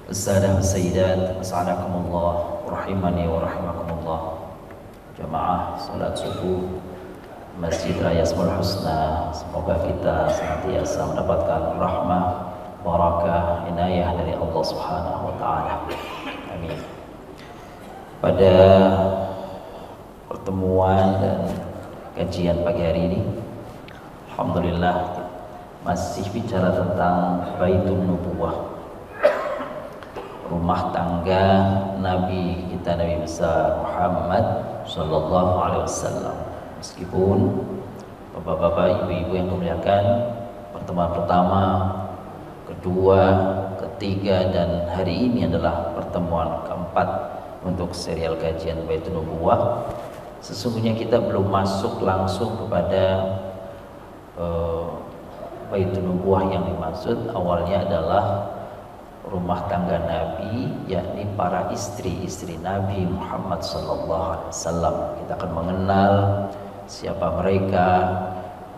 Assadah Sayyidat, Assalamualaikum rahimani wa rahimakumullah. Jamaah salat subuh Masjid Raya Asmaul Husna, semoga kita senantiasa mendapatkan rahmah, barakah, inayah dari Allah Subhanahu wa taala. Amin. Pada pertemuan dan kajian pagi hari ini, alhamdulillah masih bicara tentang Baitun Nubuwah, rumah tangga Nabi kita, Nabi besar Muhammad Sallallahu Alaihi Wasallam. Meskipun bapak-bapak, ibu-ibu yang dimuliakan, pertemuan pertama, kedua, ketiga, dan hari ini adalah pertemuan keempat untuk serial kajian Baitun Nubuwah. Sesungguhnya kita belum masuk langsung kepada Baitun Nubuwah yang dimaksud. Awalnya adalah rumah tangga Nabi, yakni para istri-istri Nabi Muhammad SAW. Kita akan mengenal siapa mereka,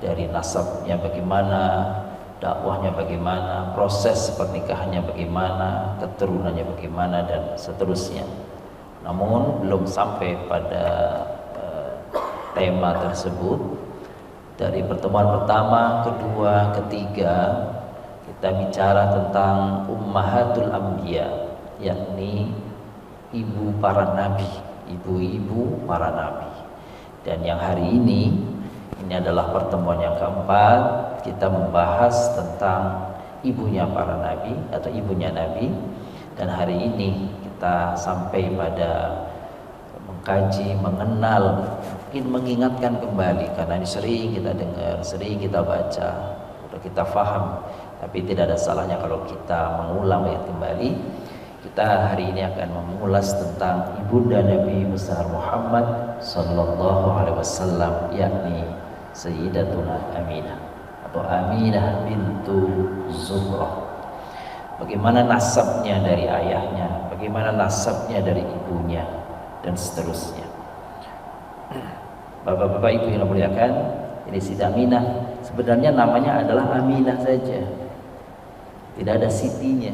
dari nasabnya bagaimana, dakwahnya bagaimana, proses pernikahannya bagaimana, keturunannya bagaimana, dan seterusnya. Namun belum sampai pada tema tersebut. Dari pertemuan pertama, kedua, ketiga, kita bicara tentang Ummahatul Anbiya, yakni ibu para nabi, ibu-ibu para nabi. Dan yang hari ini adalah pertemuan yang keempat, kita membahas tentang ibunya para nabi atau ibunya nabi. Dan hari ini kita sampai pada mengkaji, mengenal, mungkin mengingatkan kembali, karena ini sering kita dengar, sering kita baca, sudah kita faham. Tapi tidak ada salahnya kalau kita mengulang ayat kembali. Kita hari ini akan mengulas tentang ibunda Nabi besar Muhammad Sallallahu Alaihi Wasallam, yakni Sayyidatuna Aminah atau Aminah bintu Zuhrah. Bagaimana nasabnya dari ayahnya, bagaimana nasabnya dari ibunya, dan seterusnya. Bapak-bapak, ibu yang dimuliakan, ini Siti Aminah sebenarnya namanya adalah Aminah saja, tidak ada sitinya.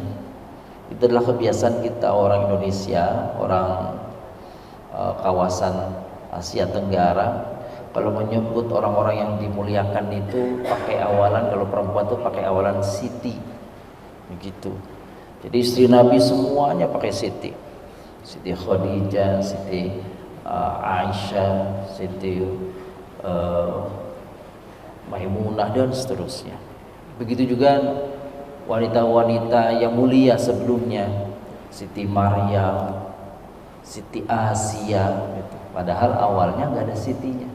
Itu adalah kebiasaan kita orang Indonesia, orang kawasan Asia Tenggara. Kalau menyebut orang-orang yang dimuliakan itu pakai awalan, kalau perempuan itu pakai awalan Siti, begitu. Jadi istri Nabi semuanya pakai Siti. Siti Khadijah, Siti Aisyah, Siti Maimunah, dan seterusnya. Begitu juga wanita-wanita yang mulia sebelumnya, Siti Maryam, Siti Asia, gitu. Padahal awalnya nggak ada sitinya.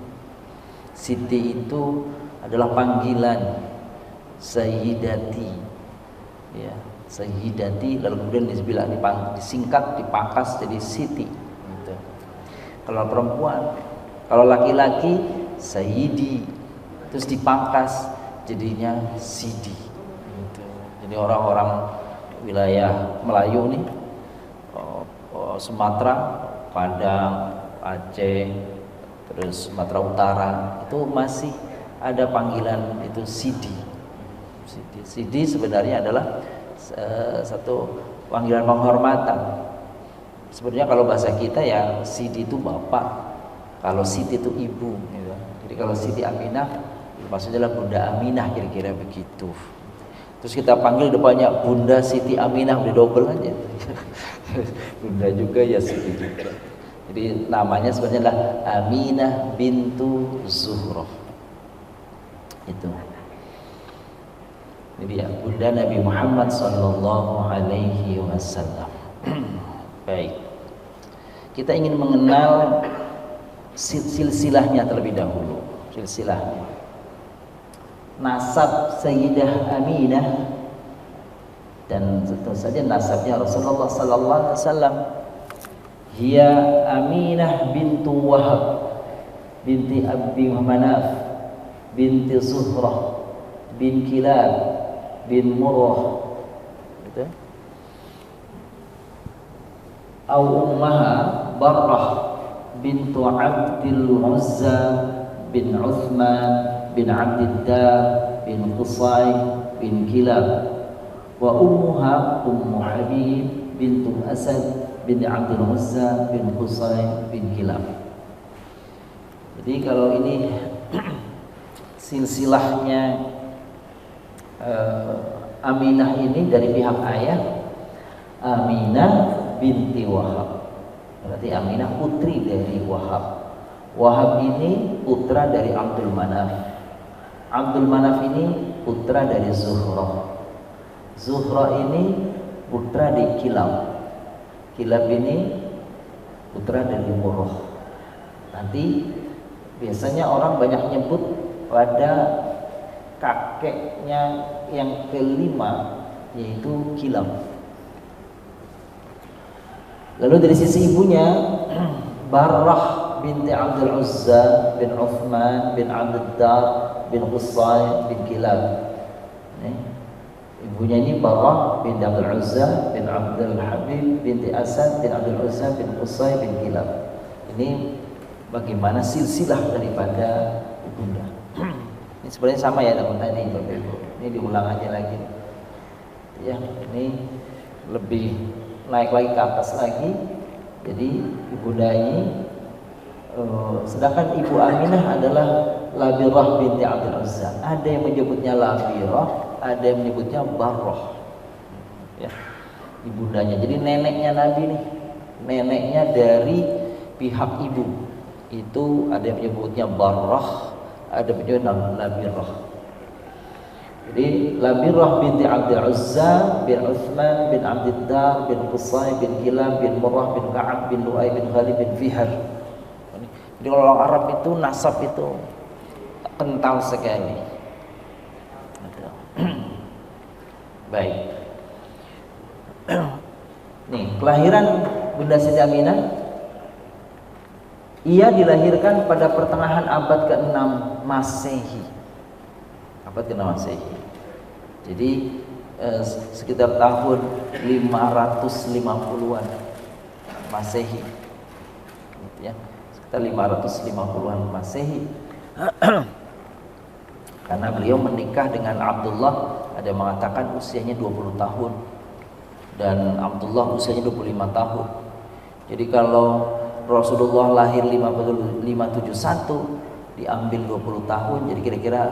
Siti itu adalah panggilan Sayyidati, ya, Sayyidati, lalu kemudian disingkat, dipangkas jadi Siti, gitu. Kalau perempuan, kalau laki-laki Sayyidi, terus dipangkas jadinya Sidi, gitu. Jadi orang-orang wilayah Melayu nih, Sumatera, Padang, Aceh, terus Sumatera Utara, itu masih ada panggilan itu Sidi. Sidi sebenarnya adalah satu panggilan penghormatan. Sebenarnya kalau bahasa kita ya Sidi itu bapak, kalau Siti itu ibu, gitu. Jadi kalau Siti Aminah maksudnya adalah Bunda Aminah, kira-kira begitu. Terus kita panggil depannya Bunda Siti Aminah, udah double aja. Bunda juga ya Siti juga. Jadi namanya sebenarnya adalah Aminah bintu Zuhrah. Itu. Jadi ya Bunda Nabi Muhammad Sallallahu Alaihi Wasallam. Baik. Kita ingin mengenal silsilahnya terlebih dahulu. Silsilahnya. Nasab Sayyidah Aminah, dan tentu saja nasabnya Rasulullah Sallallahu Alaihi Wasallam. Hiya Aminah bintu Wahab binti Abdi Manaf binti Zuhrah bin Kilab bin Murrah, gitu. Au ummaha Barrah bintu Abdil Uzza bin Uthman bin Abdiddar bin Qusay bin Kilab, wa ummuha Ummu Habib Asad bin Abdul Uzza bin Qusay bin Kilab. Jadi kalau ini silsilahnya Aminah ini dari pihak ayah, Aminah binti Wahab. Berarti Aminah putri dari Wahab. Wahab ini putra dari Abdul Manaf. Abdul Manaf ini putra dari Zuhrah. Zuhrah ini putra dari Kilab. Kilab ini putra dari Murrah. Nanti biasanya orang banyak nyebut pada kakeknya yang kelima, yaitu Kilab. Lalu dari sisi ibunya, Barrah binti Abdul Uzza bin Uthman bin Abdul Dar bin Qusay bin Kilab. Ibunya ini Barrah bin Abdul Uzza bin Abdul Habib binti Asad bin Abdul Uzza bin Qusay bin Kilab. Ini bagaimana silsilah daripada ibunda. Ini sebenarnya sama ya dengan tadi Bapak Ibu. Ini diulang aja lagi. Ya, ini lebih naik lagi ke atas lagi. Jadi ibunda ini sedangkan ibu Aminah adalah Labirah binti Abdul Uzza. Ada yang menyebutnya Labirah, ada yang menyebutnya Barrah. Ya, ibundanya. Jadi neneknya Nabi nih, neneknya dari pihak ibu. Itu ada yang menyebutnya Barrah, ada yang menyebutnya Labirah. Jadi Labirah binti Abdul Uzza bin Uthman bin Abdul Dar bin Qusay bin Kilab bin Murrah bin Ka'ab bin Lu'ay bin Khalid bin Fihar. Jadi kalau orang Arab itu nasab itu kental sekali. Baik. Nih, kelahiran Bunda Siti Aminah, ia dilahirkan pada pertengahan abad ke-6 Masehi. Abad ke-6 Masehi. Jadi sekitar tahun 550-an Masehi. Ya, sekitar 550-an Masehi. Karena beliau menikah dengan Abdullah, ada yang mengatakan usianya 20 tahun dan Abdullah usianya 25 tahun. Jadi kalau Rasulullah lahir 571 diambil 20 tahun, jadi kira-kira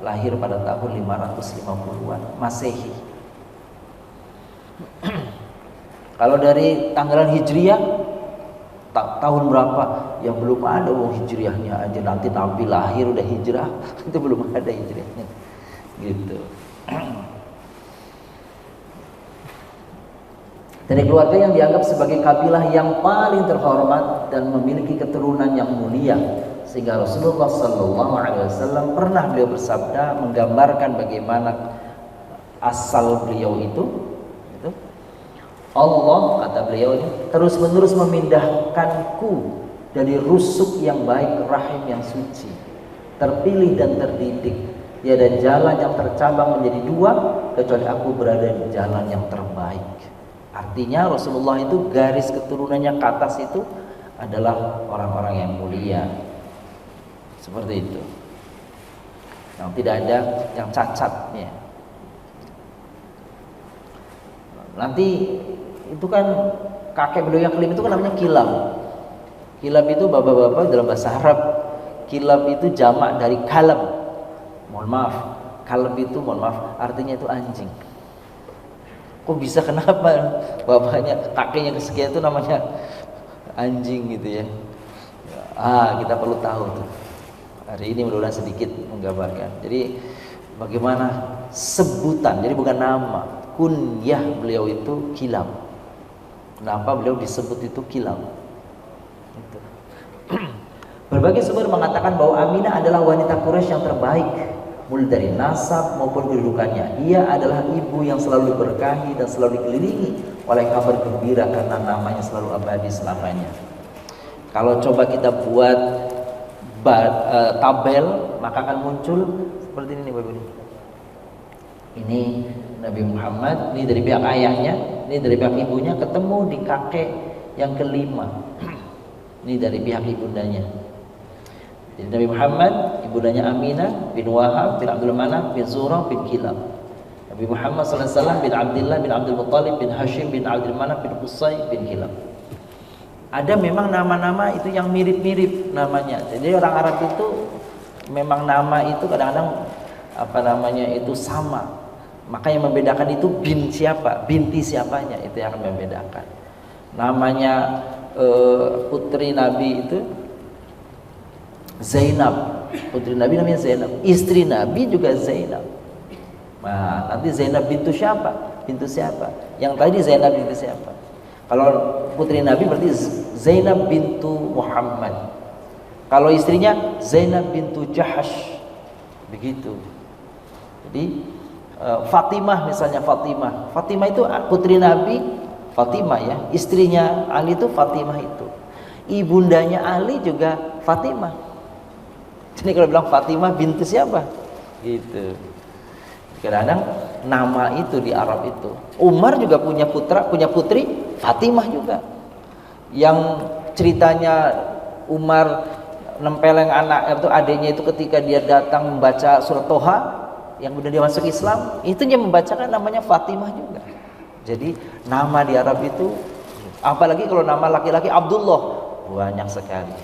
lahir pada tahun 550-an Masehi. Kalau dari tanggalan Hijriyah tahun berapa? Ya belum ada hijriahnya aja, nanti Nabi lahir udah hijrah, itu belum ada hijriahnya. Gitu. Dari keluarga yang dianggap sebagai kabilah yang paling terhormat dan memiliki keturunan yang mulia, sehingga Rasulullah SAW pernah beliau bersabda menggambarkan bagaimana asal beliau itu. Allah, kata beliau ini, terus-menerus memindahkanku dari rusuk yang baik ke rahim yang suci, terpilih dan terdidik. Tiada jalan yang tercabang menjadi dua kecuali aku berada di jalan yang terbaik. Artinya Rasulullah itu garis keturunannya ke atas itu adalah orang-orang yang mulia. Seperti itu. Yang tidak ada yang cacatnya. Nanti itu kan kakek beliau yang kelima itu kan namanya Kilab. Kilab itu bapak-bapak dalam bahasa Arab. Kilab itu jamak dari kalab. Mohon maaf, kalab itu mohon maaf artinya itu anjing. Kok bisa, kenapa bapaknya kakeknya kesekian itu namanya anjing gitu ya? Kita perlu tahu tuh. Hari ini mudah-mudahan sedikit menggambarkan. Jadi bagaimana sebutan, jadi bukan nama, kunyah beliau itu Kilab. Kenapa beliau disebut itu Kilab? Gitu. Berbagai sumber mengatakan bahwa Aminah adalah wanita Quraisy yang terbaik, mulai dari nasab maupun kedudukannya. Ia adalah ibu yang selalu diberkahi dan selalu dikelilingi oleh kabar gembira karena namanya selalu abadi selamanya. Kalau coba kita buat tabel, maka akan muncul seperti ini Bapak Ibu. Ini Nabi Muhammad, ini dari pihak ayahnya, ini dari pihak ibunya, ketemu di kakek yang kelima. Ini dari pihak ibundanya. Jadi Nabi Muhammad, ibundanya Aminah bin Wahab bin Abdul Manaf bin Zuhrah bin Kilab. Nabi Muhammad SAW bin Abdullah bin Abdul Muttalib bin Hashim bin Abdul Manaf bin Qusay bin Kilab. Ada memang nama-nama itu yang mirip-mirip namanya. Jadi orang Arab itu memang nama itu kadang-kadang apa namanya itu sama. Maka yang membedakan itu bin siapa, binti siapanya, itu yang akan membedakan. Namanya putri Nabi itu Zainab. Putri Nabi namanya Zainab. Istri Nabi juga Zainab. Nah, nanti Zainab bintu siapa? Bintu siapa? Yang tadi Zainab bintu siapa? Kalau putri Nabi berarti Zainab bintu Muhammad. Kalau istrinya Zainab bintu Jahash. Begitu. Jadi Fatimah misalnya Fatimah. Fatimah itu putri Nabi Fatimah ya. Istrinya Ali itu Fatimah itu. Ibundanya Ali juga Fatimah. Jadi kalau bilang Fatimah bintu siapa? Gitu. Kadang-kadang nama itu di Arab itu. Umar juga punya putri Fatimah juga. Yang ceritanya Umar nempeleng anak itu adiknya itu ketika dia datang membaca surat Toha yang kemudian dia masuk Islam, itu dia membacakan namanya Fatimah juga. Jadi nama di Arab itu, apalagi kalau nama laki-laki Abdullah, banyak sekali.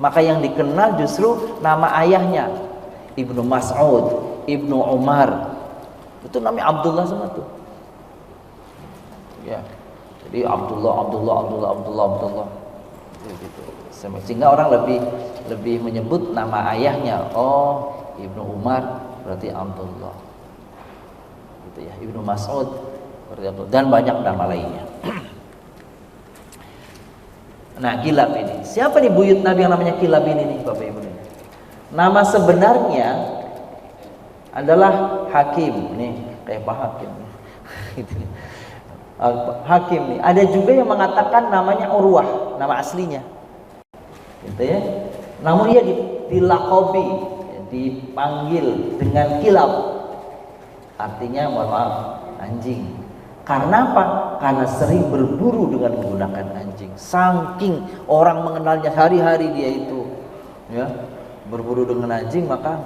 Maka yang dikenal justru nama ayahnya, Ibnu Mas'ud, Ibnu Umar. Itu namanya Abdullah semua tuh. Ya. Jadi Abdullah. Gitu. Sehingga orang lebih menyebut nama ayahnya. Oh, Ibnu Umar berarti Abdullah. Gitu ya. Ibnu Mas'ud berarti Abdullah, dan banyak nama lainnya. Nah, Kilab ini. Siapa nih buyut Nabi yang namanya Kilab ini nih, Bapak Ibu? Nama sebenarnya adalah Hakim nih, kayak Pak Hakim. Hakim nih. Ada juga yang mengatakan namanya Urwah, nama aslinya. Gitu ya. Namun ia dilakobi, dipanggil dengan Kilab. Artinya mohon maaf, anjing. Karena apa? Karena sering berburu dengan menggunakan anjing. Saking orang mengenalnya hari-hari dia itu, ya, berburu dengan anjing, maka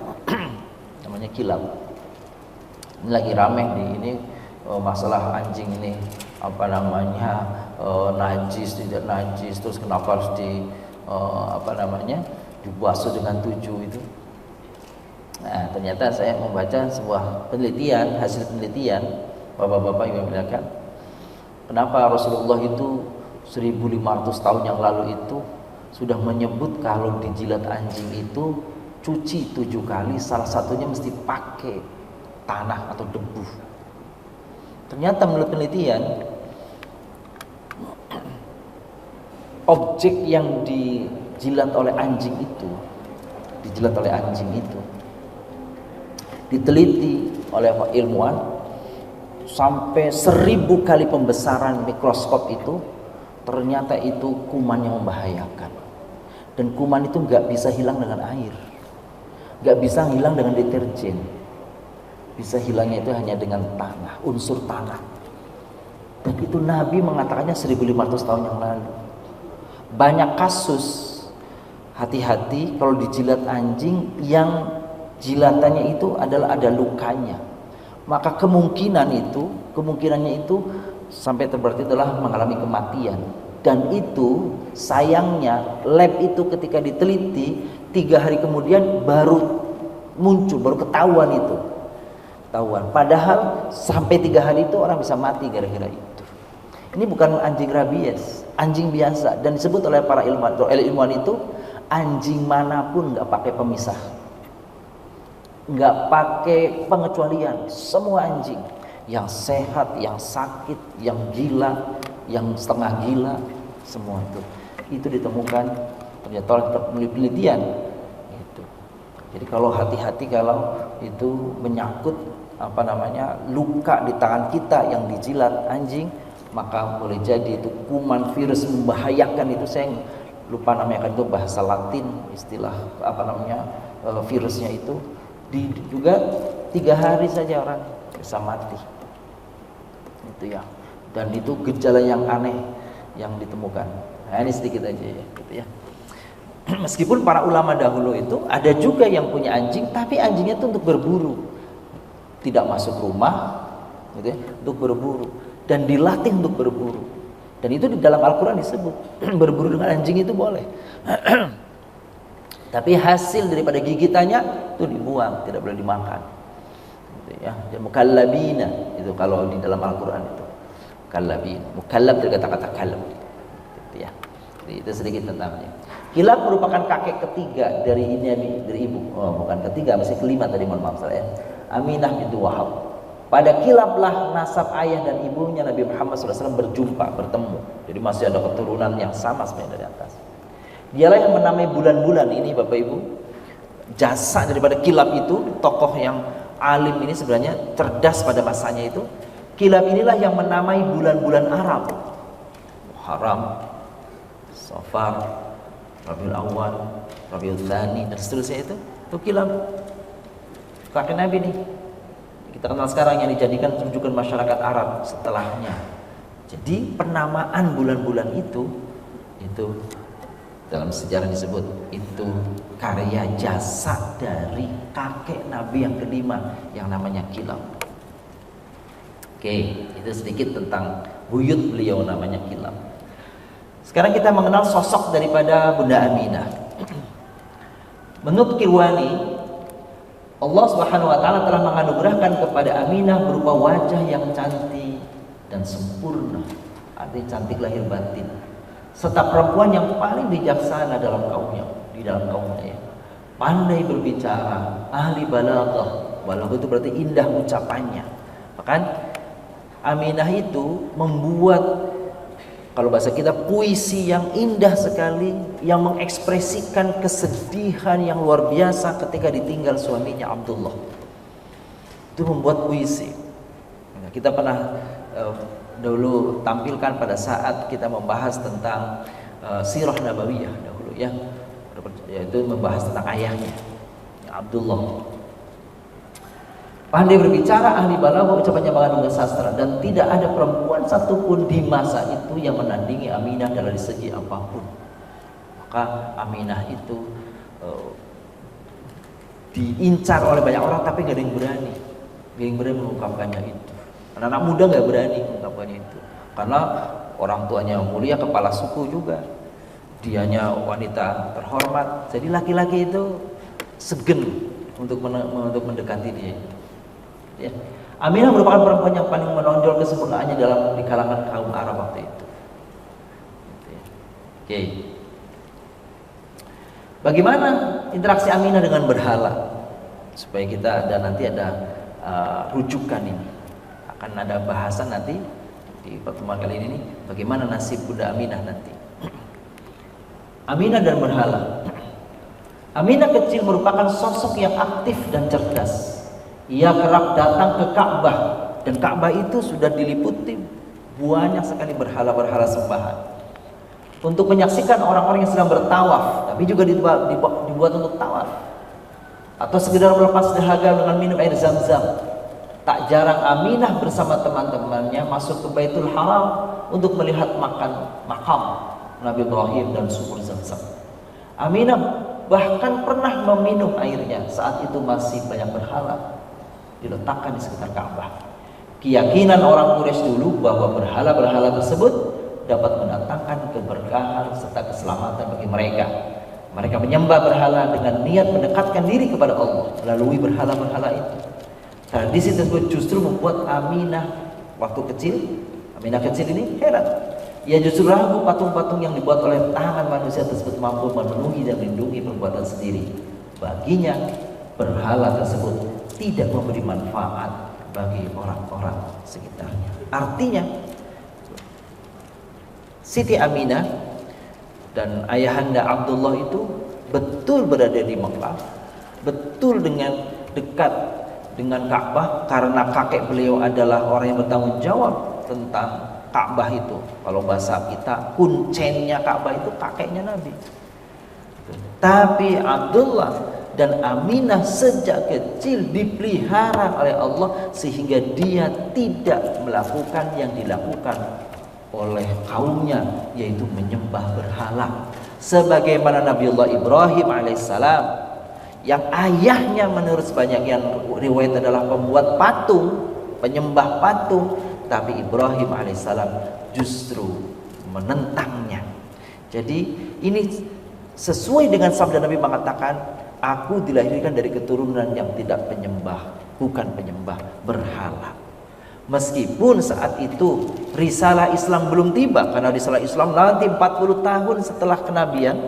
namanya Kilab. Ini lagi rame di ini masalah anjing ini, apa namanya, najis tidak najis, terus kenapa harus dibasuh dengan 7 itu. Nah, ternyata saya membaca sebuah penelitian, hasil penelitian, Bapak-bapak yang dimuliakan, kenapa Rasulullah itu 1500 tahun yang lalu itu sudah menyebut kalau dijilat anjing itu cuci 7 kali, salah satunya mesti pakai tanah atau debu. Ternyata menurut penelitian, objek yang dijilat oleh anjing itu diteliti oleh ilmuwan sampai 1000 kali pembesaran mikroskop itu, ternyata itu kuman yang membahayakan. Dan kuman itu nggak bisa hilang dengan air, nggak bisa hilang dengan deterjen, bisa hilangnya itu hanya dengan tanah, unsur tanah. Dan itu Nabi mengatakannya 1500 tahun yang lalu. Banyak kasus, hati-hati kalau dijilat anjing yang jilatannya itu adalah ada lukanya, maka kemungkinannya itu sampai berarti adalah mengalami kematian. Dan itu sayangnya lab itu ketika diteliti 3 hari kemudian baru muncul, baru ketahuan itu. Padahal sampai 3 hari itu orang bisa mati gara-gara itu. Ini bukan anjing rabies, anjing biasa, dan disebut oleh para ilmuwan itu anjing manapun nggak pakai pemisah, nggak pakai pengecualian. Semua anjing, yang sehat, yang sakit, yang gila, yang setengah gila, semua itu ditemukan ternyata oleh penelitian itu. Jadi kalau hati-hati kalau itu menyangkut luka di tangan kita yang dijilat anjing, maka boleh jadi itu kuman virus membahayakan. Itu saya lupa namanya, kan itu bahasa Latin istilah virusnya itu. Juga 3 hari saja orang bisa mati itu ya. Dan itu gejala yang aneh yang ditemukan. Nah, ini sedikit aja ya gitu ya. Meskipun para ulama dahulu itu ada juga yang punya anjing, tapi anjingnya itu untuk berburu, tidak masuk rumah, gitu ya, untuk berburu dan dilatih untuk berburu. Dan itu di dalam Al-Quran disebut berburu dengan anjing itu boleh. Tapi hasil daripada gigitannya itu dibuang, tidak boleh dimakan. Gitu ya. Mukallabina itu kalau di dalam Al-Quran itu. Mukallabin, mukallab dari kata-kata kalb. Gitu ya. Jadi itu sedikit tentangnya. Kilab merupakan kakek ketiga dari ibu. Oh, bukan ketiga, masih kelima tadi, mohon maaf saya. Aminah bintu Wahab. Pada kilablah nasab ayah dan ibunya Nabi Muhammad SAW berjumpa, bertemu. Jadi masih ada keturunan yang sama sebenarnya dari atas. Dialah yang menamai bulan-bulan ini, Bapak Ibu. Jasa daripada kilab itu, tokoh yang alim ini sebenarnya cerdas pada masanya itu. Kilab inilah yang menamai bulan-bulan Arab. Muharram, Safar, Rabiul Awal, Rabiul Tsani dan seterusnya itu kilab. Kakek Nabi nih. Kita kenal sekarang yang dijadikan rujukan masyarakat Arab setelahnya. Jadi penamaan bulan-bulan itu dalam sejarah disebut itu karya jasa dari kakek Nabi yang kelima yang namanya Kilab. Oke, itu sedikit tentang buyut beliau namanya Kilab. Sekarang kita mengenal sosok daripada Bunda Aminah. Menurut Kirwani, Allah Subhanahu wa taala telah menganugerahkan kepada Aminah berupa wajah yang cantik dan sempurna, artinya cantik lahir batin, serta perempuan yang paling bijaksana dalam kaumnya, ya. Pandai berbicara, ahli balaghah. Balaghah itu berarti indah ucapannya. Bahkan Aminah itu membuat, kalau bahasa kita, puisi yang indah sekali, yang mengekspresikan kesedihan yang luar biasa ketika ditinggal suaminya Abdullah. Itu membuat puisi. Nah, kita pernah dahulu tampilkan pada saat kita membahas tentang sirah nabawiyah dahulu ya, yaitu membahas tentang ayahnya Abdullah. Pandai berbicara, ahli balaghah, ucapannya mengandung sastra, dan tidak ada perempuan satupun di masa itu yang menandingi Aminah dari segi apapun. Maka Aminah itu diincar oleh banyak orang, tapi gak ada yang berani. Gak ada yang berani mengungkapkannya itu. Anak-anak muda gak berani mengungkapkannya itu, karena orang tuanya mulia, kepala suku juga, dianya wanita terhormat. Jadi laki-laki itu segen untuk mendekati dia. Ya. Aminah merupakan perempuan yang paling menonjol kesempurnaannya di kalangan kaum Arab waktu itu. Oke. Bagaimana interaksi Aminah dengan berhala? Supaya kita nanti ada rujukan ini. Akan ada bahasan nanti di pertemuan kali ini, bagaimana nasib Bunda Aminah nanti. Aminah dan berhala. Aminah kecil merupakan sosok yang aktif dan cerdas. Ia kerap datang ke Ka'bah, dan Ka'bah itu sudah diliputi banyak sekali berhala-berhala sembahan. Untuk menyaksikan orang-orang yang sedang bertawaf, tapi juga dibuat untuk tawaf, atau sekedar melepas dahaga dengan minum air Zam-Zam. Tak jarang Aminah bersama teman-temannya masuk ke Baitul Haram untuk melihat makam Nabi Ibrahim dan sumur Zam-Zam. Aminah bahkan pernah meminum airnya saat itu masih banyak berhala diletakkan di sekitar Ka'bah. Keyakinan orang Quraisy dulu bahwa berhala-berhala tersebut dapat mendatangkan keberkahan serta keselamatan bagi mereka. Mereka menyembah berhala dengan niat mendekatkan diri kepada Allah melalui berhala-berhala itu. Tradisi tersebut justru membuat Aminah kecil ini heran. Ia justru ragu patung-patung yang dibuat oleh tangan manusia tersebut mampu memenuhi dan melindungi perbuatan sendiri. Baginya, berhala tersebut tidak memberi manfaat bagi orang-orang sekitarnya. Artinya, Siti Aminah dan ayahanda Abdullah itu betul berada di Mekah, betul dengan dekat dengan Ka'bah, karena kakek beliau adalah orang yang bertanggung jawab tentang Ka'bah itu. Kalau bahasa kita, kuncennya Ka'bah itu kakeknya Nabi. Tapi Abdullah dan Aminah sejak kecil dipelihara oleh Allah sehingga dia tidak melakukan yang dilakukan oleh kaumnya, yaitu menyembah berhala. Sebagaimana Nabiullah Ibrahim alaihissalam, yang ayahnya menurut sebanyak yang riwayat adalah pembuat patung, penyembah patung, tapi Ibrahim alaihissalam justru menentangnya. Jadi ini sesuai dengan sabda Nabi mengatakan, aku dilahirkan dari keturunan yang tidak penyembah, bukan penyembah berhala. Meskipun saat itu risalah Islam belum tiba, karena risalah Islam nanti 40 tahun setelah kenabian,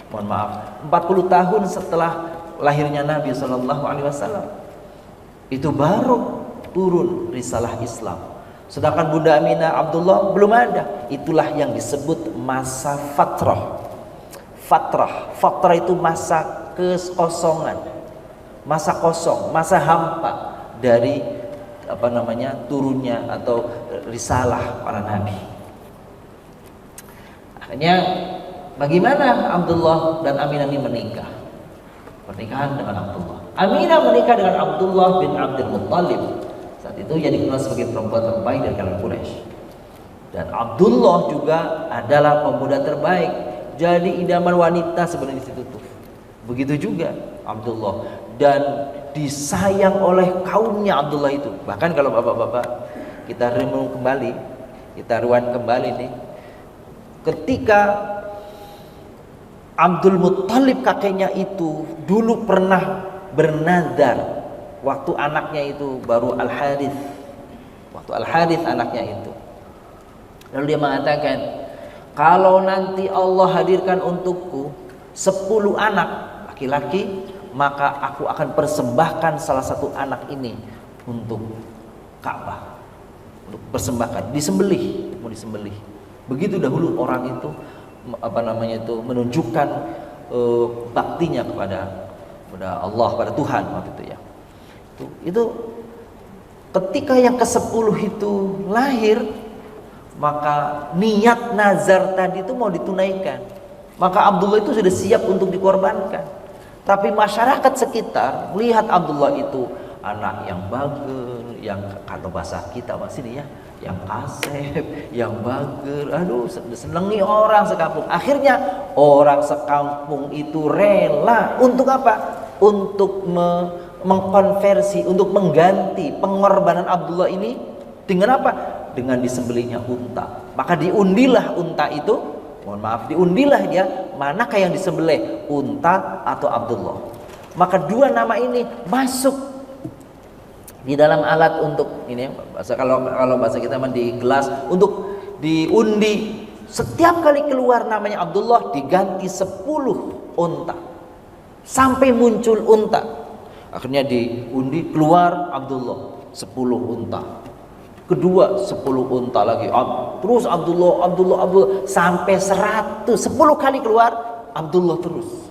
40 tahun setelah lahirnya Nabi SAW, itu baru turun risalah Islam. Sedangkan Bunda Aminah Abdullah belum ada. Itulah yang disebut masa fatrah. Fatrah itu masa kekosongan, masa kosong, masa hampa dari turunnya atau risalah para nabi. Akhirnya bagaimana Abdullah dan Aminah ini menikah? Pernikahan dengan Abdullah. Aminah menikah dengan Abdullah bin Abdul Muttalib. Saat itu ia dikenal sebagai perempuan terbaik dari kalangan Quraisy. Dan Abdullah juga adalah pemuda terbaik, jadi idaman wanita sebenarnya di situ tuh. Begitu juga Abdullah, dan disayang oleh kaumnya Abdullah itu. Bahkan kalau bapak-bapak kita renung kembali, kita ruan kembali nih, ketika Abdul Muttalib kakeknya itu dulu pernah bernadar waktu anaknya itu baru Al-Harith. Waktu Al-Harith anaknya itu. Lalu dia mengatakan, kalau nanti Allah hadirkan untukku 10 anak laki-laki, maka aku akan persembahkan salah satu anak ini untuk Ka'bah. Untuk persembahkan, disembelih, mau disembelih. Begitu dahulu orang itu menunjukkan baktinya kepada Allah, pada Tuhan waktu itu ya. Itu ketika yang ke-10 itu lahir, maka niat nazar tadi itu mau ditunaikan. Maka Abdullah itu sudah siap untuk dikorbankan. Tapi masyarakat sekitar melihat Abdullah itu anak yang bager, yang kalau bahasa kita masih nih ya, yang kasep, yang bager, aduh senengi orang sekampung. Akhirnya orang sekampung itu rela untuk apa? Untuk mengkonversi, untuk mengganti pengorbanan Abdullah ini dengan apa? Dengan disembelihnya unta. Maka diundilah unta itu, diundilah dia, manakah yang disembelih, unta atau Abdullah. Maka dua nama ini masuk di dalam alat untuk ini, kalau bahasa kita di gelas untuk diundi. Setiap kali keluar namanya Abdullah diganti 10 unta sampai muncul unta. Akhirnya diundi, keluar Abdullah 10 unta. Kedua 10 unta lagi, terus Abdullah sampai 110 kali keluar Abdullah terus.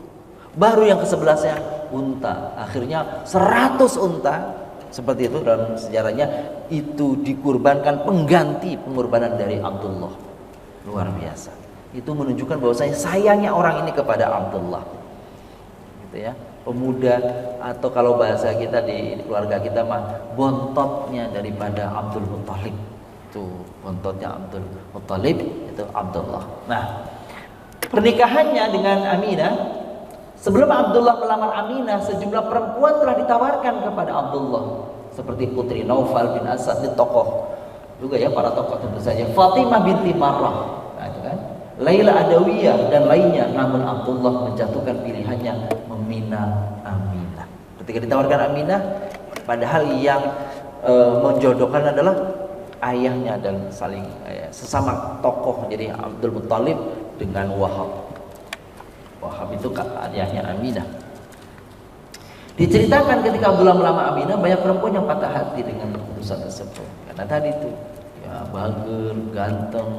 Baru yang ke-11-nya unta. Akhirnya 100 unta. Seperti itu dalam sejarahnya, itu dikurbankan, pengganti pengorbanan dari Abdullah. Luar biasa. Itu menunjukkan bahwasanya sayangnya orang ini kepada Abdullah. Gitu ya. Pemuda, atau kalau bahasa kita di keluarga kita mah bontotnya daripada Abdul Muttalib. Itu bontotnya Abdul Muttalib, itu Abdullah. Nah, pernikahannya dengan Aminah, sebelum Abdullah melamar Aminah, sejumlah perempuan telah ditawarkan kepada Abdullah, seperti Putri Naufal bin Asad, di tokoh juga ya, para tokoh tentu saja, Fatimah binti Marrah, nah, itu kan, Laila Adawiyah dan lainnya. Namun Abdullah menjatuhkan pilihannya meminang Aminah. Ketika ditawarkan Aminah, padahal yang menjodohkan adalah ayahnya dan saling sesama tokoh, jadi Abdul Muttalib dengan Wahab. Wahab itu ayahnya Aminah. Diceritakan ketika Abdullah melamar Aminah, banyak perempuan yang patah hati dengan keputusan tersebut. Karena tadi itu ya, bager, ganteng,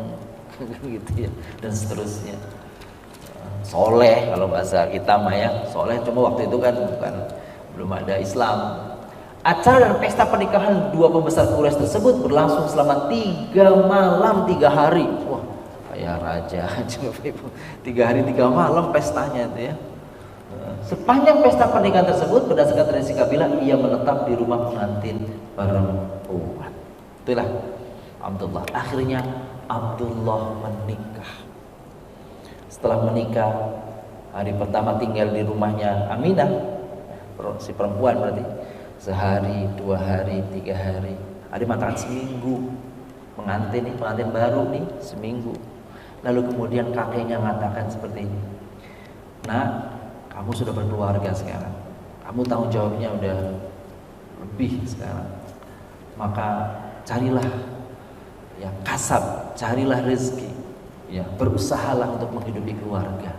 gitu ya, dan seterusnya. Soleh kalau bahasa kita mah ya, soleh, cuma waktu itu kan belum ada Islam. Acara dan pesta pernikahan dua pembesar Quraisy tersebut berlangsung selama 3 malam 3 hari. Wah, kayak raja aja, 3 hari 3 malam pestanya itu ya. Sepanjang pesta pernikahan tersebut, berdasarkan tradisi kabilah, ia menetap di rumah pengantin perempuan. Itulah Abdullah. Akhirnya Abdullah menikah. Setelah menikah, hari pertama tinggal di rumahnya Aminah, si perempuan berarti, sehari, 2 hari, 3 hari. Ada yang mengatakan seminggu. Pengantin baru nih seminggu. Lalu kemudian kakeknya mengatakan seperti ini. Nah, kamu sudah berkeluarga sekarang. Kamu tanggung jawabnya udah lebih sekarang. Maka carilah ya kasab, carilah rezeki. Ya, berusahalah untuk menghidupi keluarga.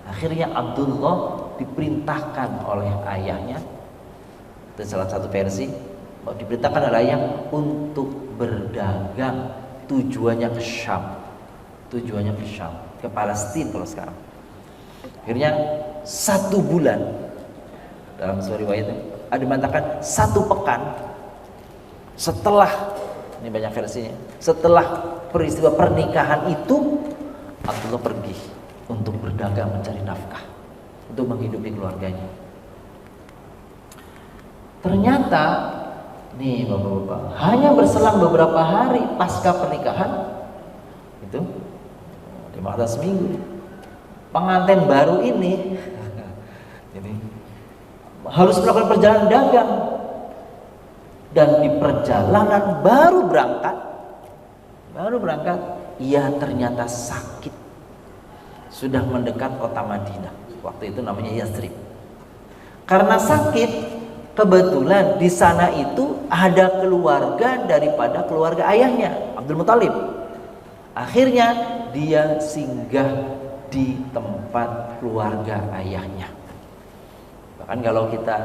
Akhirnya Abdullah diperintahkan oleh ayahnya. Itu salah satu versi. Diperintahkan oleh ayah untuk berdagang. Tujuannya ke Syam. Ke Palestina kalau sekarang. Akhirnya 1 bulan. Dalam sebuah riwayat ada mengatakan 1 pekan setelah, ini banyak versinya, setelah peristiwa pernikahan itu Abdullah pergi untuk berdagang mencari nafkah untuk menghidupi keluarganya. Ternyata nih bapak-bapak, hanya berselang beberapa hari pasca pernikahan itu 15 minggu pengantin baru ini jadi harus melakukan perjalanan dagang, dan di perjalanan baru berangkat ia ternyata sakit. Sudah mendekat kota Madinah, waktu itu namanya Yathrib. Karena sakit, kebetulan di sana itu ada keluarga daripada keluarga ayahnya, Abdul Muthalib. Akhirnya dia singgah di tempat keluarga ayahnya. Bahkan kalau kita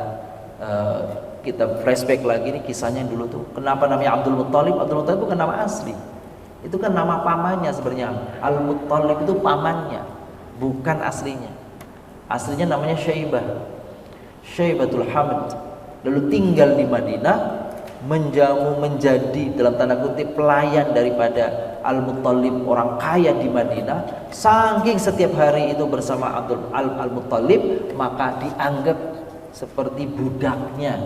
flashback lagi nih kisahnya dulu tuh, kenapa namanya Abdul Muthalib? Abdul Muthalib bukan nama asli, itu kan nama pamannya sebenarnya. Al-Muthalib itu pamannya, bukan aslinya. Aslinya namanya Syaibatul Hamd. Lalu tinggal di Madinah, menjadi dalam tanda kutip pelayan daripada Al-Muthalib, orang kaya di Madinah. Saking setiap hari itu bersama Al-Muthalib, maka dianggap seperti budaknya,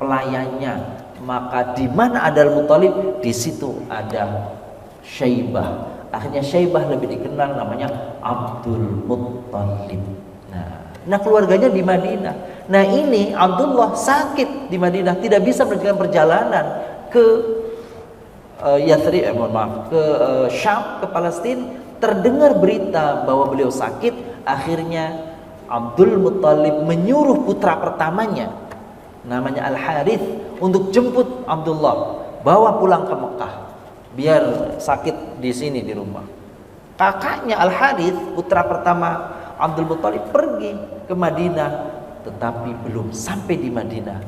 pelayannya. Maka di mana ada Al-Muthalib, di situ ada Syaibah. Akhirnya Syaibah lebih dikenal namanya Abdul Muthalib. Nah keluarganya di Madinah. Nah ini Abdullah sakit di Madinah, tidak bisa melanjutkan perjalanan ke Yathrib, ke Syam, ke Palestina. Terdengar berita bahwa beliau sakit. Akhirnya Abdul Muthalib menyuruh putra pertamanya namanya Al-Harith untuk jemput Abdullah, bawa pulang ke Mekah biar sakit di sini di rumah. Kakaknya Al-Harith, putra pertama Abdul Muthalib, pergi ke Madinah, tetapi belum sampai di Madinah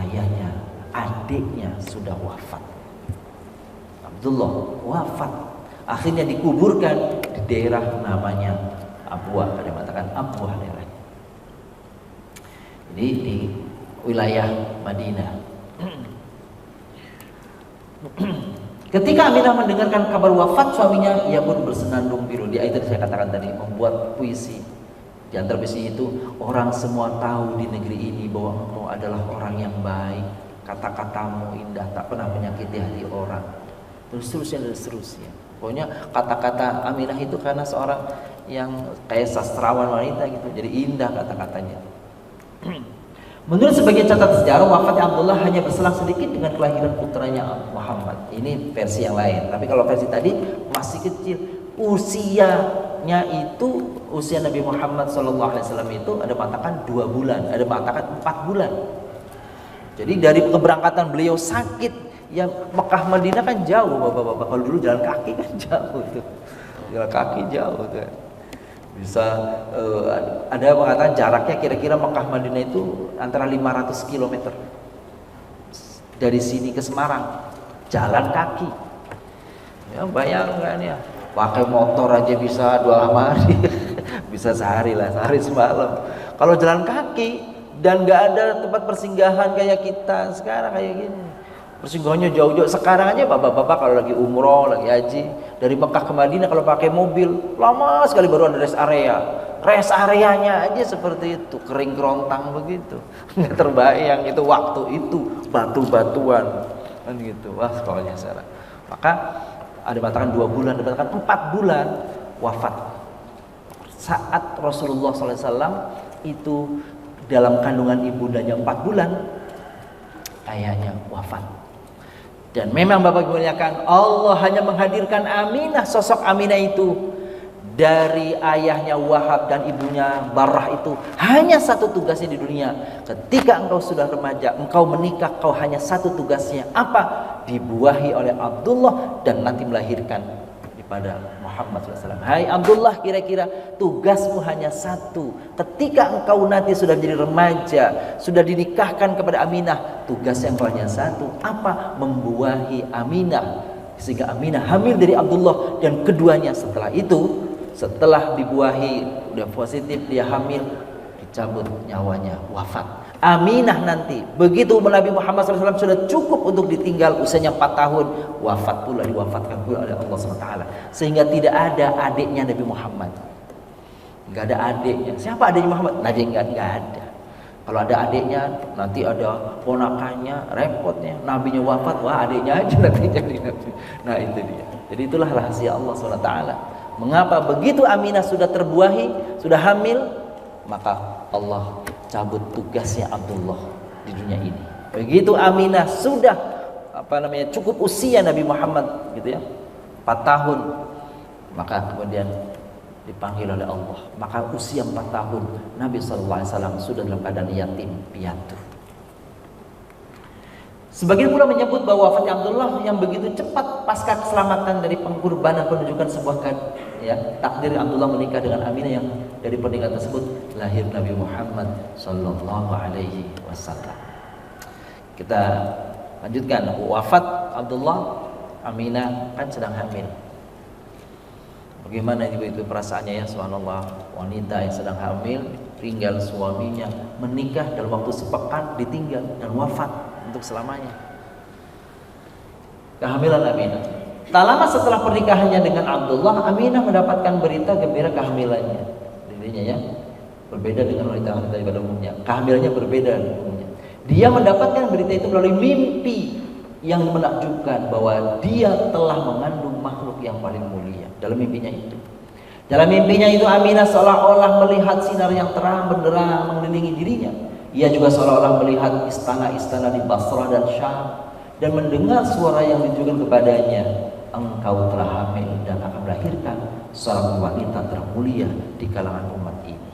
ayahnya, adiknya sudah wafat. Abdullah wafat, akhirnya dikuburkan di daerah namanya Abwa, ada yang mengatakan Abwa daerahnya. Jadi di wilayah Madinah. Ketika Aminah mendengarkan kabar wafat suaminya, ia pun bersenandung biru. Di ayat yang saya katakan tadi, membuat puisi. Di antara puisi itu, orang semua tahu di negeri ini bahwa engkau adalah orang yang baik, kata-katamu indah, tak pernah menyakiti hati orang, terus seterusnya. Pokoknya kata-kata Aminah itu karena seorang yang kayak sastrawan wanita gitu, jadi indah kata-katanya. Menurut sebagian catatan sejarah, wafatnya Abdullah hanya berselang sedikit dengan kelahiran putranya Muhammad. Ini versi yang lain. Tapi kalau versi tadi masih kecil, usianya itu, usia Nabi Muhammad SAW itu ada mengatakan 2 bulan, ada mengatakan 4 bulan. Jadi dari keberangkatan beliau sakit, yang Mekah Madinah kan jauh bapak-bapak. Kalau dulu jalan kaki kan jauh tuh, jalan kaki jauh tuh. Bisa ada mengatakan jaraknya kira-kira Mekah Madinah itu antara 500 km dari sini ke Semarang, jalan kaki. Ya bayangkan ya, pakai motor aja bisa 2 hari, bisa sehari lah, sehari semalam. Kalau jalan kaki dan nggak ada tempat persinggahan kayak kita sekarang kayak gini, persinggahannya jauh-jauh. Sekarang aja bapak-bapak kalau lagi umroh, lagi haji, dari Mekah ke Madinah kalau pakai mobil lama sekali baru ada rest area. Rest areanya aja seperti itu, kering kerontang begitu. Nggak terbayang itu waktu itu, batu-batuan kan gitu. Wah sekolahnya salah. Maka ada mengatakan 2 bulan, ada mengatakan 4 bulan wafat. Saat Rasulullah SAW itu dalam kandungan ibundanya 4 bulan, ayahnya wafat. Dan memang Bapak muliakan, Allah hanya menghadirkan Aminah, sosok Aminah itu dari ayahnya Wahab dan ibunya Barrah itu hanya satu tugasnya di dunia. Ketika engkau sudah remaja, engkau menikah, kau hanya satu tugasnya. Apa? Dibuahi oleh Abdullah dan nanti melahirkan pada Muhammad SAW. Hai Abdullah, kira-kira tugasmu hanya satu. Ketika engkau nanti sudah menjadi remaja, sudah dinikahkan kepada Aminah, tugasnya engkau hanya satu. Apa? Membuahi Aminah, sehingga Aminah hamil dari Abdullah. Dan keduanya setelah itu, setelah dibuahi, udah positif, dia hamil, dicabut nyawanya, wafat. Aminah nanti begitu Nabi Muhammad SAW sudah cukup untuk ditinggal, usianya 4 tahun, wafat pula, diwafatkan pula oleh Allah SWT. Sehingga tidak ada adiknya Nabi Muhammad, nggak ada adiknya. Siapa adiknya Muhammad? Nabi nggak ada. Kalau ada adiknya, nanti ada ponakannya, repotnya. Nabinya wafat, wah adiknya aja nanti jadi nabi. Nah itu dia. Jadi itulah rahasia Allah SWT. Mengapa begitu Aminah sudah terbuahi, sudah hamil, maka Allah cabut tugasnya Abdullah di dunia ini. Begitu Aminah sudah cukup usia Nabi Muhammad gitu ya, 4 tahun, maka kemudian dipanggil oleh Allah. Maka usia 4 tahun Nabi SAW sudah dalam keadaan yatim piatu. Sebagian pula menyebut bahwa wafatnya Abdullah yang begitu cepat pasca keselamatan dari pengorbanan penunjukan sebuah takdir Abdullah menikah dengan Aminah, yang dari pernikahan tersebut lahir Nabi Muhammad sallallahu alaihi wasallam. Kita lanjutkan, wafat Abdullah, Aminah kan sedang hamil. Bagaimana itu perasaannya ya, subhanallah, wanita yang sedang hamil tinggal suaminya, menikah dalam waktu sepekan ditinggal dan wafat untuk selamanya. Kehamilan Aminah. Tak lama setelah pernikahannya dengan Abdullah, Aminah mendapatkan berita gembira kehamilannya. Dirinya ya, berbeda dengan wanita-wanita pada umumnya. Kehamilannya berbeda dengan umumnya. Dia mendapatkan berita itu melalui mimpi yang menakjubkan, bahwa dia telah mengandung makhluk yang paling mulia. Dalam mimpinya itu Aminah seolah-olah melihat sinar yang terang benderang mengelilingi dirinya. Ia juga seolah-olah melihat istana-istana di Basrah dan Syam, dan mendengar suara yang ditujukan kepadanya, engkau telah hamil dan akan melahirkan seorang wanita termulia di kalangan umat ini.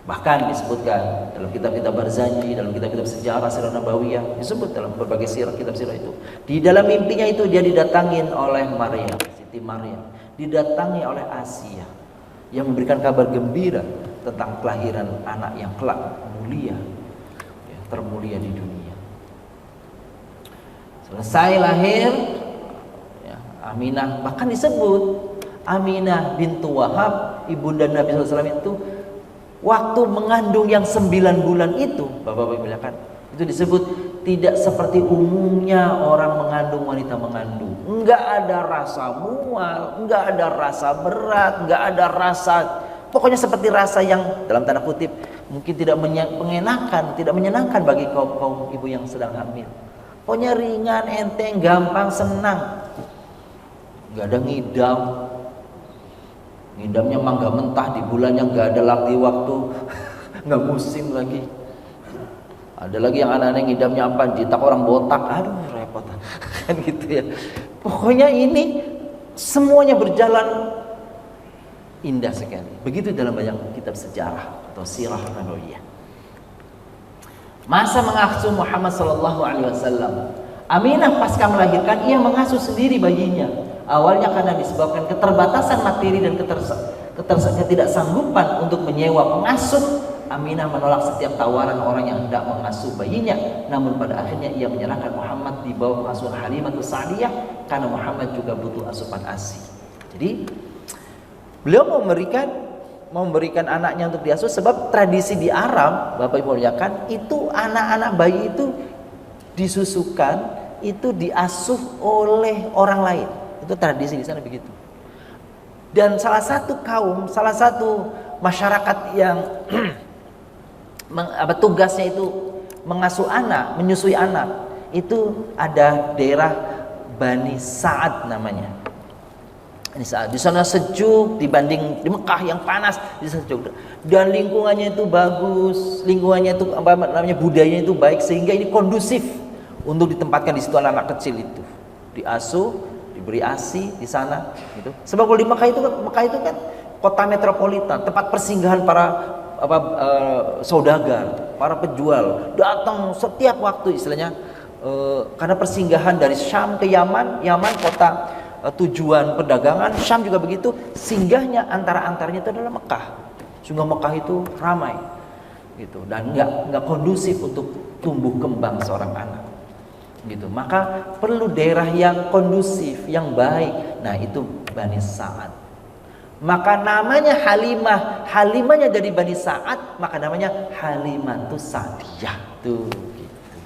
Bahkan disebutkan dalam kitab-kitab Barzanji, dalam kitab-kitab sejarah Sirah Nabawiyah, disebut dalam berbagai sirah, kitab sirah itu, di dalam mimpinya itu dia didatangin oleh Maryam, Siti Maryam, didatangi oleh Asia, yang memberikan kabar gembira tentang kelahiran anak yang kelak mulia, termulia di dunia. Selesai lahir Aminah, bahkan disebut Aminah bintu Wahab, ibunda Nabi SAW itu, waktu mengandung yang 9 bulan itu, Bapak-Bapak bilang, itu disebut tidak seperti umumnya orang mengandung, wanita mengandung. Enggak ada rasa mual, enggak ada rasa berat, enggak ada rasa, pokoknya seperti rasa yang dalam tanda kutip mungkin tidak mengenakan, tidak menyenangkan bagi kaum ibu yang sedang hamil. Pokoknya ringan, enteng, gampang, senang. Enggak ada ngidamnya mangga mentah di bulan yang enggak ada lagi waktu, enggak musim lagi. Ada lagi yang anak-anak ngidamnya apa, jitak orang botak, aduh repot kan gitu ya. Pokoknya ini semuanya berjalan indah sekali. Begitu dalam banyak kitab sejarah atau sirah nabawiyah. Masa mengasuh Muhammad sallallahu alaihi wasallam, Aminah pasca melahirkan, ia mengasuh sendiri bayinya. Awalnya karena disebabkan keterbatasan materi dan ketidaksanggupan untuk menyewa pengasuh, Aminah menolak setiap tawaran orang yang hendak mengasuh bayinya. Namun pada akhirnya ia menyerahkan Muhammad di bawah pengasuhan Halimatus Sa'diyah, karena Muhammad juga butuh asupan ASI. Jadi beliau mau memberikan anaknya untuk diasuh, sebab tradisi di Arab, Bapak Ibu lihat, itu anak-anak bayi itu disusukan, itu diasuh oleh orang lain. Itu tradisi di sana begitu. Dan salah satu masyarakat yang tugasnya itu mengasuh anak, menyusui anak, itu ada daerah Bani Sa'ad namanya. Di sana sejuk dibanding di Mekah yang panas, di sana sejuk. Dan lingkungannya itu bagus, lingkungannya itu budayanya itu baik, sehingga ini kondusif untuk ditempatkan di situ anak-anak kecil itu, diasuh, diberi ASI di sana gitu. Sebab kalau di Mekah itu kan kota metropolitan, tempat persinggahan para saudagar, para penjual datang setiap waktu istilahnya, karena persinggahan dari Syam ke Yaman, Yaman kota tujuan perdagangan, Syam juga begitu, singgahnya antaranya itu adalah Mekah. Sehingga Mekah itu ramai gitu, dan nggak kondusif untuk tumbuh kembang seorang anak gitu. Maka perlu daerah yang kondusif, yang baik. Nah, itu Bani Sa'ad. Maka namanya Halimah, Halimahnya dari Bani Sa'ad, maka namanya Halimatus Sa'diyah tuh gitu.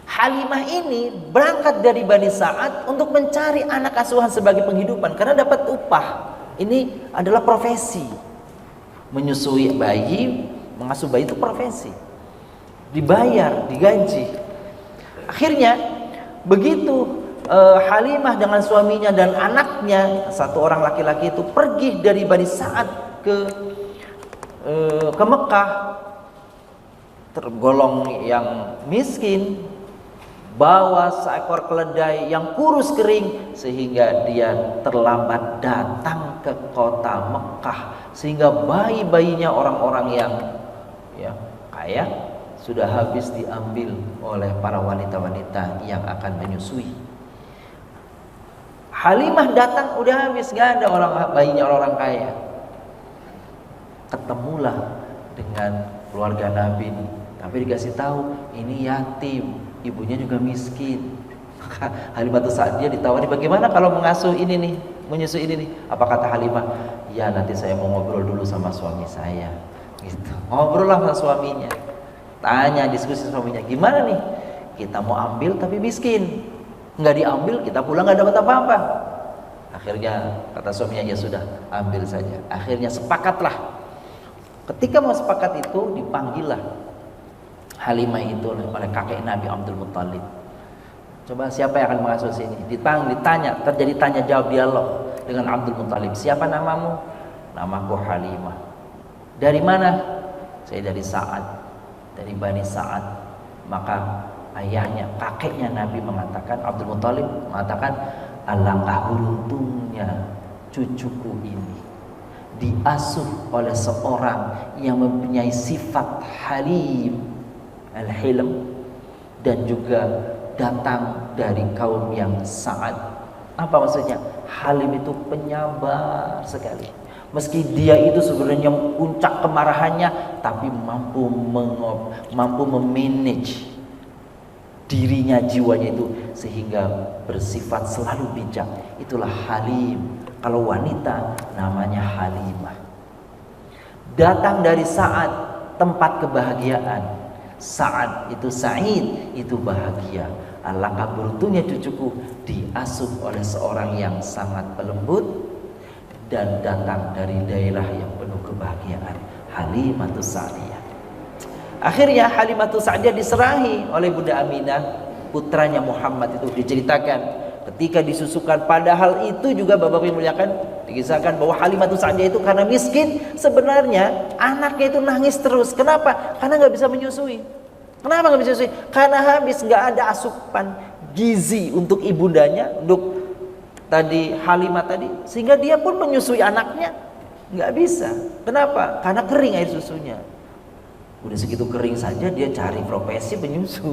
Halimah ini berangkat dari Bani Sa'ad untuk mencari anak asuhan sebagai penghidupan karena dapat upah. Ini adalah profesi. Menyusui bayi, mengasuh bayi itu profesi. Dibayar, digaji. Akhirnya begitu Halimah dengan suaminya dan anaknya, satu orang laki-laki itu pergi dari Bani Sa'ad ke Mekah, tergolong yang miskin, bawa seekor keledai yang kurus kering, sehingga dia terlambat datang ke kota Mekah, sehingga bayi-bayinya orang-orang yang kaya sudah habis diambil oleh para wanita-wanita yang akan menyusui. Halimah datang udah habis, gak ada bayinya orang kaya. Ketemulah dengan keluarga Nabi, tapi dikasih tahu ini yatim, ibunya juga miskin. Maka Halimah Sa'diyah ditawari, bagaimana kalau mengasuh ini nih, menyusui ini nih? Apa kata Halimah? Ya, nanti saya mau ngobrol dulu sama suami saya. Gitu. Ngobrol lah sama suaminya. Tanya, diskusi suaminya, gimana nih? Kita mau ambil tapi miskin. Nggak diambil, kita pulang nggak dapat apa-apa. Akhirnya kata suaminya, ya sudah, ambil saja. Akhirnya sepakatlah. Ketika mau sepakat itu, dipanggillah Halimah itu oleh kakek Nabi Abdul Muttalib. Coba siapa yang akan mengasuh sini? Ditanya, terjadi tanya jawab dialog dengan Abdul Muttalib. Siapa namamu? Namaku Halimah. Dari mana? Saya dari Sa'ad, dari Bani Sa'ad. Maka ayahnya, kakeknya Nabi mengatakan, Abdul Muttalib mengatakan, alangkah beruntungnya cucuku ini diasuh oleh seorang yang mempunyai sifat halim, al-hilm, dan juga datang dari kaum yang Sa'ad. Apa maksudnya? Halim itu penyabar sekali. Meski dia itu sebenarnya puncak kemarahannya, tapi mampu memanage dirinya, jiwanya itu, sehingga bersifat selalu bijak. Itulah Halim. Kalau wanita namanya Halimah. Datang dari Sa'ad, tempat kebahagiaan. Sa'ad itu Sa'id, itu bahagia. Alangkah beruntungnya cucuku diasuh oleh seorang yang sangat pelembut dan datang dari daerah yang penuh kebahagiaan. Halimatus Sa'diyah. Akhirnya Halimatus Sa'diyah diserahi oleh Bunda Aminah, putranya Muhammad itu. Diceritakan ketika disusukan, padahal itu juga Bapak Ibu muliakan, dikisahkan bahwa Halimatus Sa'diyah itu karena miskin, sebenarnya anaknya itu nangis terus. Kenapa? Karena nggak bisa menyusui. Kenapa nggak bisa menyusui? Karena habis, nggak ada asupan gizi untuk ibundanya, untuk tadi Halimah tadi, sehingga dia pun menyusui anaknya nggak bisa. Kenapa? Karena kering air susunya. Udah segitu kering saja dia cari profesi penyusu.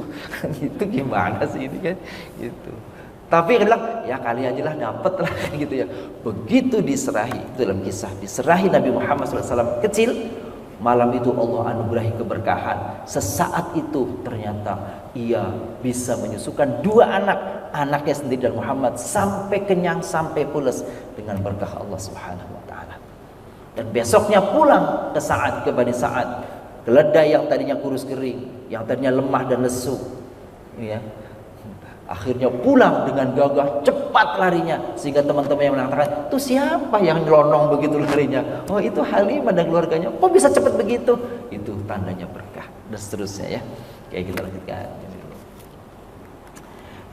Itu gimana sih ini kan? Gitu. Tapi dia bilang, ya kali aja lah dapet lah gitu ya. Begitu diserahi, dalam kisah diserahi Nabi Muhammad SAW kecil, malam itu Allah anugerahi keberkahan. Sesaat itu ternyata ia bisa menyusukan 2 anak, anaknya sendiri dan Muhammad, sampai kenyang, sampai pulas dengan berkah Allah Subhanahu wa taala. Dan besoknya pulang ke Sa'ad, ke Bani Sa'ad. Keledai yang tadinya kurus kering, yang tadinya lemah dan lesu, ya, akhirnya pulang dengan gagah, cepat larinya, sehingga teman-teman yang mengatakan, itu siapa yang nyelonong begitu larinya? Oh, itu Halimah dan keluarganya. Kok bisa cepat begitu? Itu tandanya berkah, dan seterusnya ya. Kayak kita lanjutkan.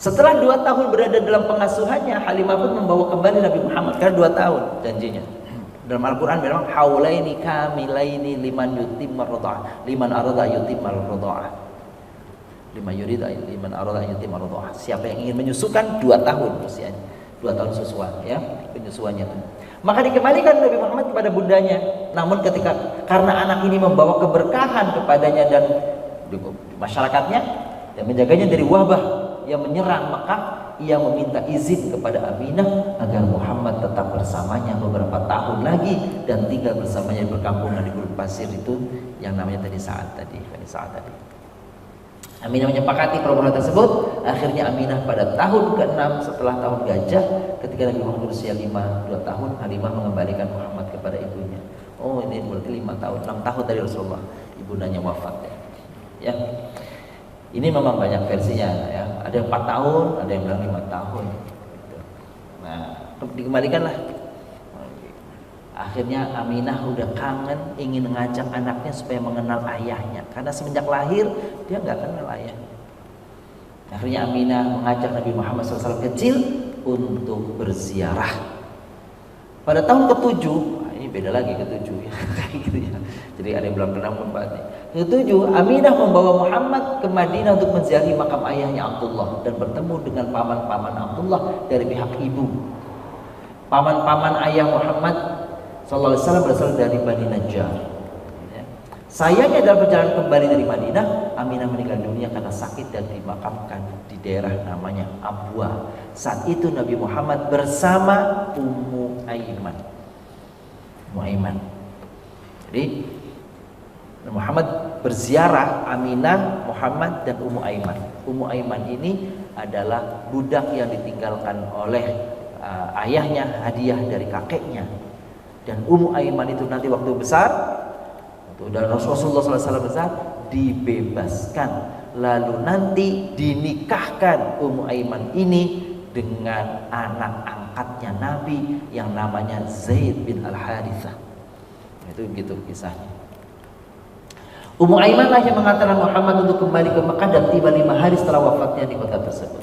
Setelah 2 tahun berada dalam pengasuhannya, Halimah pun membawa kembali Nabi Muhammad, karena 2 tahun janjinya. Dalam Al-Quran memang haulaini kamilaini liman yutimma radha'ah, liman arada yutimma radha'ah. liman arada an yutimma radha'ah. Siapa yang ingin menyusukan 2 tahun usianya. 2 tahun susuan ya, penyusuannya itu. Maka dikembalikan Nabi Muhammad kepada bundanya. Namun karena anak ini membawa keberkahan kepadanya dan masyarakatnya dan menjaganya dari wabah yang menyerang, maka ia meminta izin kepada Aminah agar Muhammad tetap bersamanya beberapa tahun lagi dan tinggal bersamanya di perkampungan di gurun pasir itu yang namanya tadi Sa'ad tadi. Aminah menyepakati permohonan tersebut. Akhirnya Aminah pada tahun ke-6 setelah tahun gajah, ketika Nabi Muhammad berusia 2 tahun, Halimah mengembalikan Muhammad kepada ibunya. Oh, ini berarti 6 tahun dari Rasulullah ibundanya wafat ya. Ini memang banyak versinya ya. Ada yang 4 tahun, ada yang bilang 5 tahun gitu. Nah, dikembalikanlah. Akhirnya Aminah udah kangen, ingin mengajak anaknya supaya mengenal ayahnya, karena semenjak lahir dia nggak kenal ayahnya. Akhirnya Aminah mengajak Nabi Muhammad SAW kecil untuk berziarah. Pada tahun ke-7, ini beda lagi ke-7 ya, gitu ya. Jadi ada yang bilang ke-6 ke-7, Aminah membawa Muhammad ke Madinah untuk menziarahi makam ayahnya Abdullah dan bertemu dengan paman-paman Abdullah dari pihak ibu. Paman-paman ayah Muhammad Sallallahu Alaihi Wasallam berasal dari Bani Najjar. Sayangnya dalam perjalanan kembali dari Madinah, Aminah meninggal dunia karena sakit dan dimakamkan di daerah namanya Abwa. Saat itu Nabi Muhammad bersama Ummu Aiman. Jadi Muhammad berziarah Aminah, Muhammad dan Ummu Aiman. Ummu Aiman ini adalah budak yang ditinggalkan oleh ayahnya, hadiah dari kakeknya. Dan Ummu Aiman itu nanti waktu besar, dan Rasulullah SAW besar, dibebaskan. Lalu nanti dinikahkan Ummu Aiman ini dengan anak angkatnya Nabi yang namanya Zaid bin Al-Harithah. Itu begitu kisahnya. Ummu Aiman lah yang mengantarkan Muhammad untuk kembali ke Mekah dan tiba 5 hari setelah wafatnya di kota tersebut.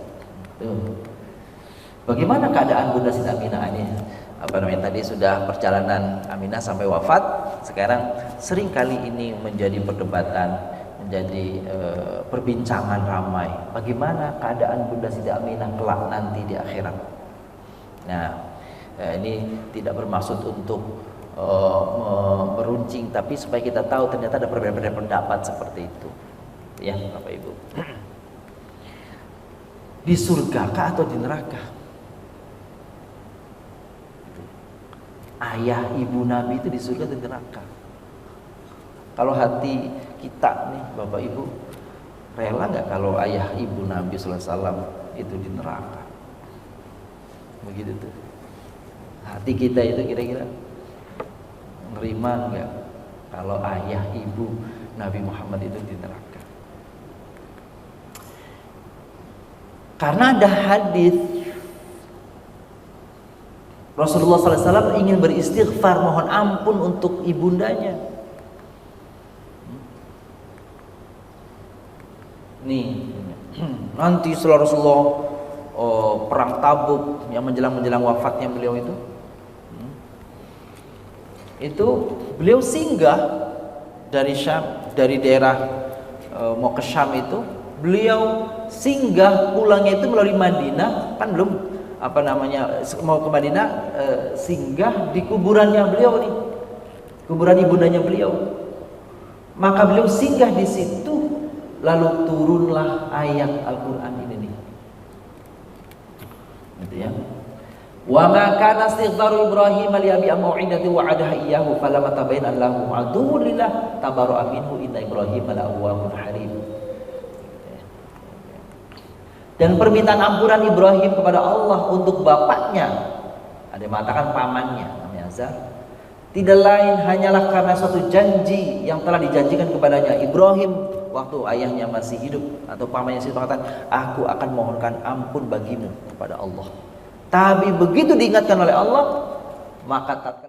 Bagaimana keadaan Bunda Siti Aminah ini? Tadi sudah perjalanan Aminah sampai wafat. Sekarang sering kali ini menjadi perdebatan, menjadi perbincangan ramai. Bagaimana keadaan Bunda Siti Aminah kelak nanti di akhirat? Nah, ini tidak bermaksud untuk meruncing, tapi supaya kita tahu ternyata ada perbedaan pendapat seperti itu. Ya, Bapak Ibu. Di surga kah atau di neraka? Ayah ibu Nabi itu di surga dan di neraka. Kalau hati kita nih Bapak Ibu, rela nggak kalau ayah ibu Nabi SAW itu di neraka? Begitu tuh. Hati kita itu kira-kira nerima nggak kalau ayah ibu Nabi Muhammad itu di neraka? Karena ada hadis Rasulullah SAW ingin beristighfar, mohon ampun untuk ibundanya. Nih, nanti setelah Rasulullah perang Tabuk yang menjelang wafatnya beliau itu beliau singgah dari Syam, dari daerah mau ke Syam itu, beliau singgah pulangnya itu melalui Madinah, kan belum mau ke Madinah, singgah di kuburannya beliau nih, kuburan ibundanya beliau. Maka beliau singgah di situ, lalu turunlah ayat Al-Quran ini nih, gitu ya. Wa ma kana istighfaru Ibrahim li abi mau'idati wa'adaha iyyahu falamma tabayyana lahu aduwwun lillah tabara'a minhu inna Ibrahim la'awwahun halim. Dan permintaan ampunan Ibrahim kepada Allah untuk bapaknya, ada yang mengatakan pamannya namanya Azar, tidak lain hanyalah karena suatu janji yang telah dijanjikan kepadanya Ibrahim waktu ayahnya masih hidup, atau pamannya masih mengatakan, aku akan mohonkan ampun bagimu kepada Allah. Tapi begitu diingatkan oleh Allah, maka tatkala